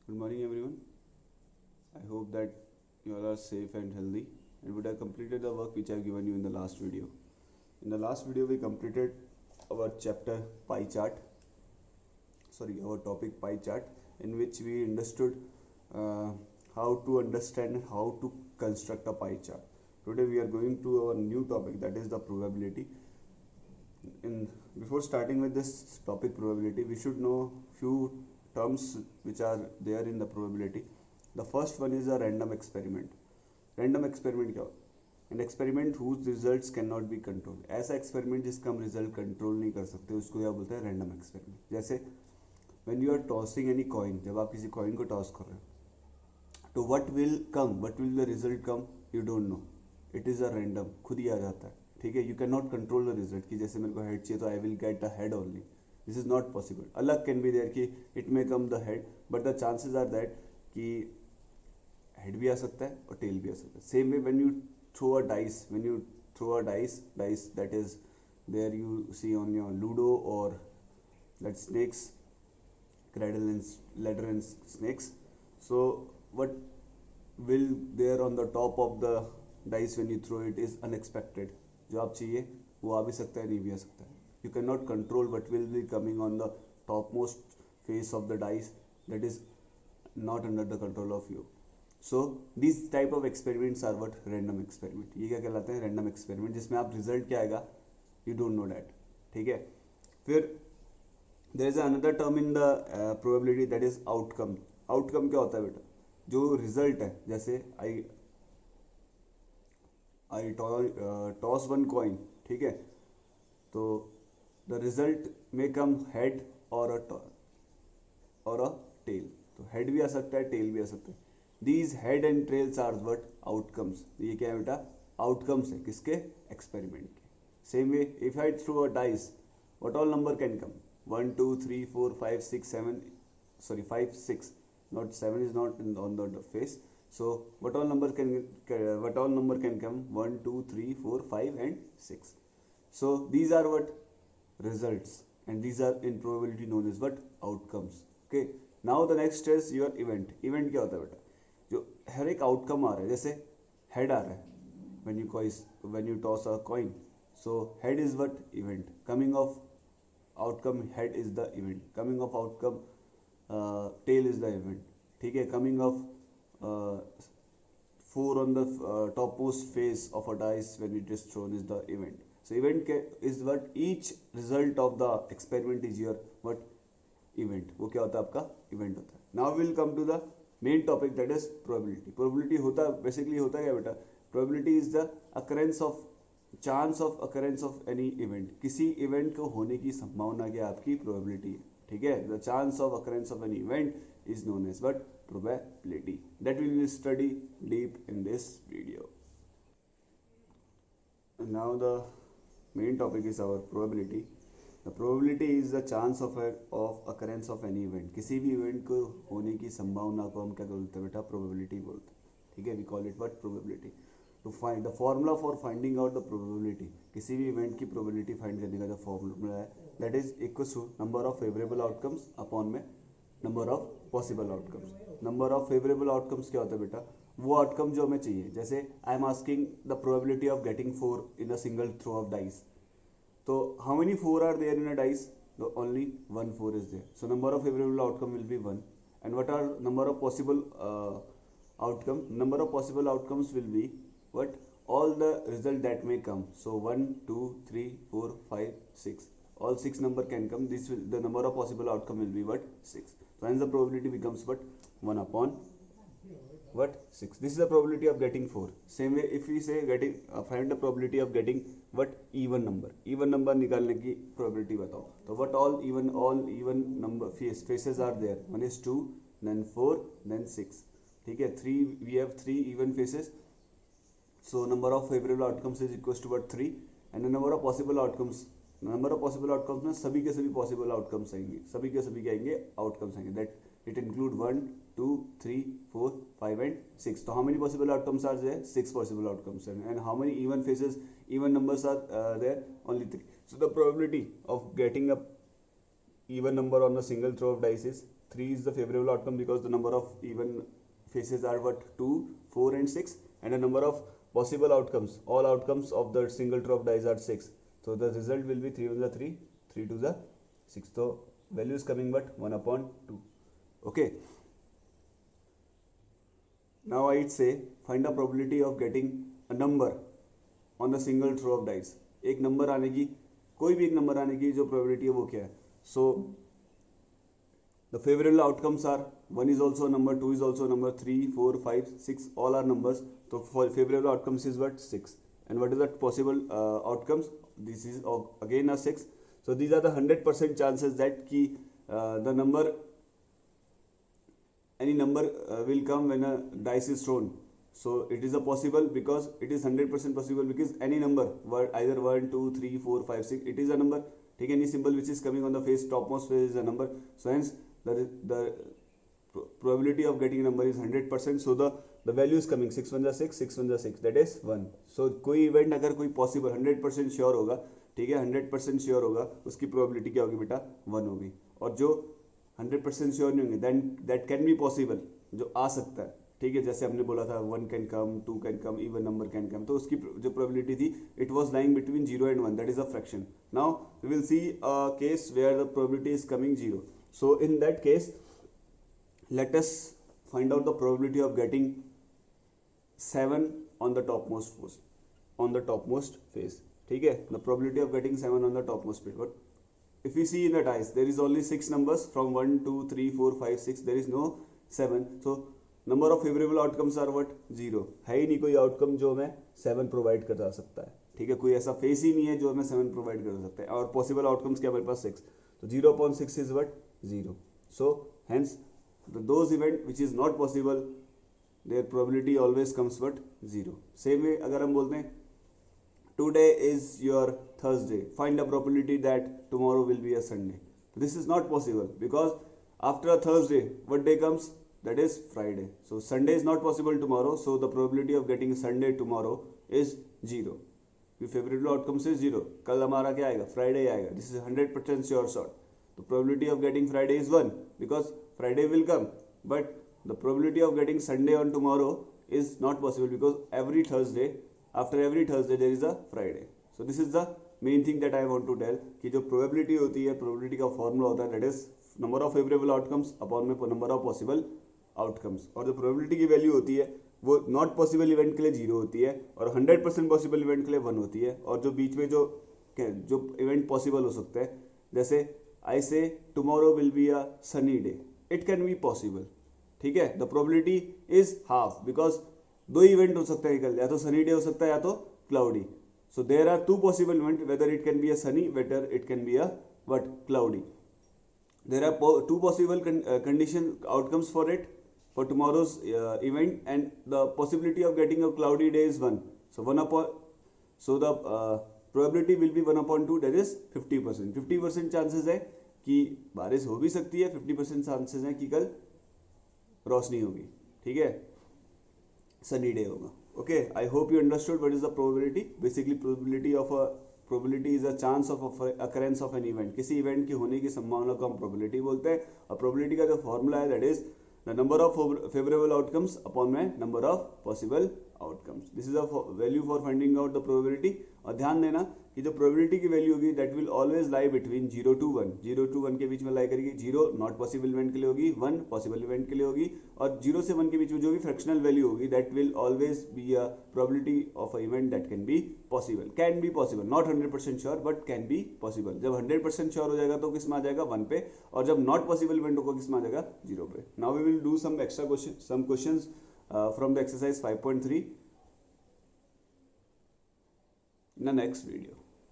Good morning, everyone. I hope that you all are safe and healthy and would have completed the work which I have given you in the last video. In the last video, we completed our chapter pie chart, our topic pie chart, in which we understood how to understand and how to construct a pie chart. Today, we are going to our new topic, that is the probability. Before starting with this topic probability, we should know few terms which are there in the probability. The first one is a random experiment. Random experiment क्या होता है? An experiment whose results cannot be controlled. ऐसा experiment जिसका हम result control नहीं कर सकते उसको क्या बोलते हैं? Random experiment. जैसे when you are tossing any coin, जब आप किसी coin को toss कर रहे हो, तो what will come? What will the result come? You don't know. It is a random. खुद ही आ जाता है. ठीक है, you can not control the result कि जैसे मेरे को हेड चाहिए तो I will get the head only. This is not possible. अलग कैन बी देयर कि it may come the head, but the chances are that कि हेड भी आ सकता है और टेल भी आ सकता है. Same way when you throw a dice, when you throw a dice that is there you see on your ludo और that snakes, cradle and ladder and snakes. So what will there on the top of the dice when you throw it is unexpected. जो आप चाहिए वो आ भी सकता है, नहीं भी आ सकता है. You cannot control what will be coming on the topmost face of the dice, that is not under the control of you. So these type of experiments are what random experiment. ये क्या कहलाते हैं? random experiment, जिसमें आप result क्या आएगा you don't know that. ठीक है. फिर there is another term in the probability, that is outcome. outcome क्या होता है बेटा? जो result है, जैसे I toss one coin, ठीक है, तो the result may come head or a tail. तो head भी आ सकता है, tail भी आ सकता है. These head and tails are what outcomes. ये क्या है बेटा? outcomes है किसके? experiment के. Same way if I throw a dice, what all number can come? 1 2 3 4 5 6 7, sorry 5 6, not 7 is not on the face. So what all number can come? 1 2 3 4 5 and 6. So these are what results, and these are in probability known as what outcomes. Okay, now the next is your event. Event क्या होता है बेटा? जो हर एक outcome आ रहा है, जैसे head आ रहा है when you toss a coin. So head is what event. Coming of outcome, head is the event. Coming of outcome, tail is the event. ठीक है. Coming of 4 on the topmost face of a dice when it is thrown is the event. So event is what each result of the experiment is your what event. वो क्या होता है? आपका event होता है. Now we will come to the main topic, that is probability. probability होता basically होता क्या बेटा? probability is the occurrence of chance of occurrence of any event. किसी event को होने की संभावना क्या आपकी probability है. ठीक है. the chance of occurrence of any event is known as what probability. that we will study deep in this video. And now the main topic is our probability. The probability is the chance of occurrence of any event. किसी भी event को होने की संभावना को हम क्या बोलते हैं बेटा? probability बोलते हैं. ठीक है. we call it what probability. to find the formula for finding out the probability, किसी भी event की probability find करने का जो formula है, that is equals to number of favorable outcomes upon में number of possible outcomes. number of favorable outcomes क्या होता है बेटा? वो outcome जो हमें चाहिए. जैसे I am asking the probability of getting 4 in a single throw of dice. So how many 4 are there in a dice? No, only 1 4 is there. So number of favorable outcome will be 1. And what are number of possible outcome? Number of possible outcomes will be what? All the result that may come. So 1 2 3 4 5 6, all 6 number can come. This will, the number of possible outcome will be what? 6. So hence the probability becomes what? 1 upon what? 6. This is the probability of getting 4. Same way if we say find the probability of getting what? even number. even number निकालने की probability बताओ. तो what all even number faces are there? One is 2, then 4, then 6. ठीक है. 3, we have 3 even faces. So number of favorable outcomes is equals to what? 3. and the number of possible outcomes में सभी के सभी possible outcomes आएंगे. सभी के सभी क्या आएंगे? outcomes आएंगे. that it include 1 2 3 4 5 and 6. So how many possible outcomes are there? 6 possible outcomes. And how many even faces, even numbers are there? Only 3. So the probability of getting a even number on a single throw of dice is 3 is the favorable outcome because the number of even faces are what 2, 4 and 6, and the number of possible outcomes, all outcomes of the single drop dice are 6. So the result will be 3 to the 3, 3 to the 6. So value is coming but 1 upon 2. Okay. Now I'd say find the probability of getting a number on the single throw of dice. एक number आने की, कोई भी एक number आने की जो probability है वो क्या है? So the favorable outcomes are 1 is also a number, 2 is also a number, 3, 4, 5, 6 all are numbers. So for favorable outcomes is what? 6. And what is that possible outcomes? This is again a 6. So these are the 100% chances that the number, any number will come when a dice is thrown. So it is a possible because it is 100% possible because any number, either 1, 2, 3, 4, 5, 6, it is a number. Take any symbol which is coming on the face, topmost face is a number. So hence the probability of getting a number is 100%. So the value is coming 6 1 6, 6 1 6, that is 1. So कोई event अगर कोई possible 100% sure होगा, ठीक है, 100% sure होगा, उसकी probability क्या होगी बेटा? 1 होगी. और जो 100% sure नहीं होंगे, then that can be possible, जो आ सकता है, ठीक है, जैसे हमने बोला था 1 can come, 2 can come, even number can come. तो उसकी जो probability थी, it was lying between 0 and 1, that is a fraction. Now we will see a case where the probability is coming 0. So in that case, let us find out the probability of getting 7 on the topmost face, on the topmost face, ठीक है, the probability of getting 7 on the topmost face. But if we see in the dice, there is only 6 numbers from 1, 2, 3, 4, 5, 6, there is no 7. So number of favorable outcomes are what? 0. है ही नहीं कोई outcome जो हमें 7 provide कर सकता है, ठीक है, कोई ऐसा face ही नहीं है जो हमें 7 provide कर सकता है. और possible outcomes क्या हमारे पास 6. तो 0 upon 6 is what? 0. So hence those event which is not possible, their probability always comes what? 0. Same way अगर हम बोलते हैं today is your Thursday, find a probability that tomorrow will be a Sunday. This is not possible because after a Thursday what day comes? That is Friday. So Sunday is not possible tomorrow, so the probability of getting Sunday tomorrow is 0. The favorable outcomes is 0. कल हमारा क्या आएगा? Friday आएगा. This is 100% sure shot. The probability of getting Friday is 1 because Friday will come, but the probability of getting Sunday on tomorrow is not possible because every Thursday, after every Thursday there is a Friday. So this is the main thing that I want to tell कि जो probability होती है, probability का formula होता है, that is number of favorable outcomes upon में number of possible outcomes. और जो probability की value होती है वो not possible event के लिए 0 होती है और 100% possible event के लिए 1 होती है. और जो बीच में जो event possible हो सकता है, जैसे I say tomorrow will be a sunny day, it can be possible, ठीक है, the probability is half because दो इवेंट हो सकता है कल, या तो सनी डे हो सकता है या तो cloudy. So there are two possible events, whether it can be a sunny, whether it can be a what? Cloudy. There are two possible condition outcomes for it, for tomorrow's event, and the possibility of getting a cloudy day is 1. So the probability will be 1 upon 2, that is 50%. 50% chances है कि बारिश हो भी सकती है, 50% chances है कि कल रोशनी होगी, ठीक है, sunny day होगा. Okay, I hope you understood what is the probability. Basically probability is a chance of occurrence of an event. किसी event के होने की संभावना को हम probability बोलते हैं. और probability का जो formula है, that is the number of favorable outcomes upon my number of possible outcomes. This is a value for finding out the probability. और ध्यान देना कि जो probability की value होगी, that will always lie between 0 to 1. 0 to 1 के बीच में lie करेगी. 0 not possible event के लिए होगी, 1 possible event के लिए होगी, और 0 से 1 के बीच में जो भी fractional value होगी, that will always be a probability of an event that can be possible. Can be possible, not 100% sure, but can be possible. जब 100% sure हो जाएगा तो किस में आ जाएगा? 1 पे, और जब not possible event होगा किस में आ जाएगा? 0 पे. Now we will do some extra questions, some questions from the exercise 5.3 in the next video.